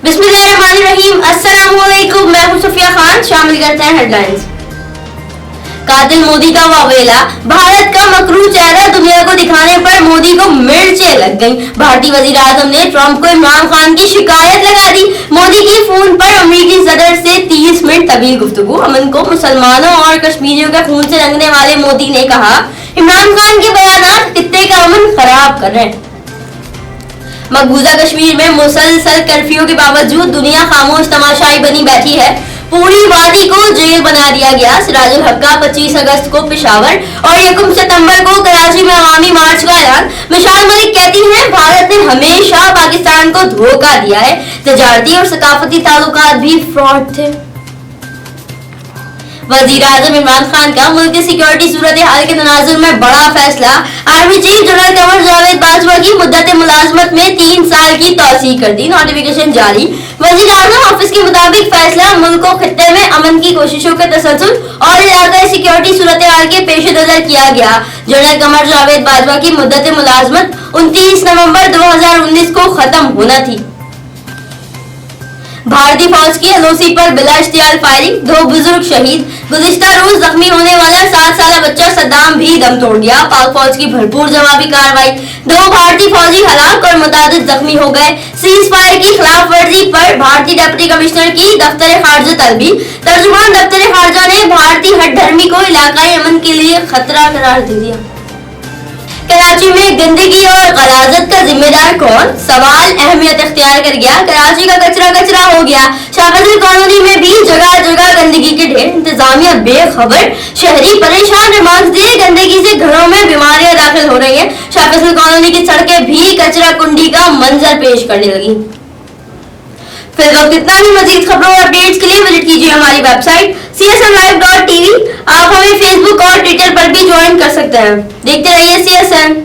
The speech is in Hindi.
बिस्मिल्लाहिर्रहमानिर्रहीम। अस्सलामुअलैकुम। मैं हूं सफिया खान। शामिल करते हैं हेडलाइंस। कातिल मोदी का वावेला, भारत का मकरू चेहरा दुनिया को दिखाने पर मोदी को मिर्चें लग गईं। भारतीय वजीर आजम ने ट्रंप को इमरान खान की शिकायत लगा दी। मोदी की फोन पर अमेरिकी सदर से 30 मिनट तवील गुफ्तगू। अमन को मुसलमानों और कश्मीरियों के खून से रंगने वाले मोदी ने कहा, इमरान खान के बयान खित्ते का अमन खराब कर रहे हैं। मकबूजा कश्मीर में मुसलसल कर्फ्यू के बावजूद दुनिया खामोश तमाशाई बनी बैठी है। पूरी वादी को जेल बना दिया गया। सिराजुल हक का 25 अगस्त को पेशावर और 1 सितंबर को कराची में अवामी मार्च का ऐलान। मिशाल मलिक कहती हैं, भारत ने हमेशा पाकिस्तान को धोखा दिया है। तजारती और सकाफती ताल्लुकात भी फ्रॉड थे। वजीर आजम इमरान खान का मुल्क की सिक्योरिटी सूरत हाल के तनाजुर में बड़ा फैसला। Army chief general Qamar Javed Bajwa की मुद्दत मुलाजमत में 3 साल की तौसीह कर दी। नोटिफिकेशन जारी। वजीर आजम ऑफिस के मुताबिक फैसला मुल्क को खित्ते में अमन की कोशिशों के तसल्सल और इलाकाई सिक्योरिटी सूरत हाल के पेश नजर किया गया। जनरल कमर जावेद बाजवा की मुद्दत मुलाजमत 29 नवंबर 2019 को खत्म होना थी। भारतीय फौज की एलओसी पर बिला इश्तियाल फायरिंग, 2 बुजुर्ग शहीद। गुज़िश्ता रोज जख्मी होने वाला 7 साल बच्चा सद्दाम भी दम तोड़ गया। पाक फौज की भरपूर जवाबी कार्रवाई। 2 भारतीय फौजी हलाक और मुतादिद जख्मी हो गए। सीज फायर की खिलाफ वर्जी पर भारतीय डिप्टी कमिश्नर की दफ्तर खारजा तलबी। तर्जुमान दफ्तर खारजा ने भारतीय हठधर्मी को इलाकाई अमन के लिए खतरा करार दे दिया। कराची में गंदगी और गलाजत का जिम्मेदार कौन? सवाल अहमियत इख्तियार कर गया। कराची का कचरा कचरा हो गया। शाहफजल कॉलोनी में भी जगह जगह गंदगी के ढेर। इंतजामिया बेखबर, शहरी परेशान। रिमांड दिए, गंदगी से घरों में बीमारियां दाखिल हो रही हैं। शाहफजल कॉलोनी की सड़कें भी कचरा कुंडी का मंजर पेश करने लगी। फिलहाल इतना ही। मजीद खबरों और अपडेट्स के लिए विजिट कीजिए हमारी वेबसाइट csnlive.tv। आप हमें फेसबुक और ट्विटर पर भी ज्वाइन कर सकते हैं। देखते रहिए CSN।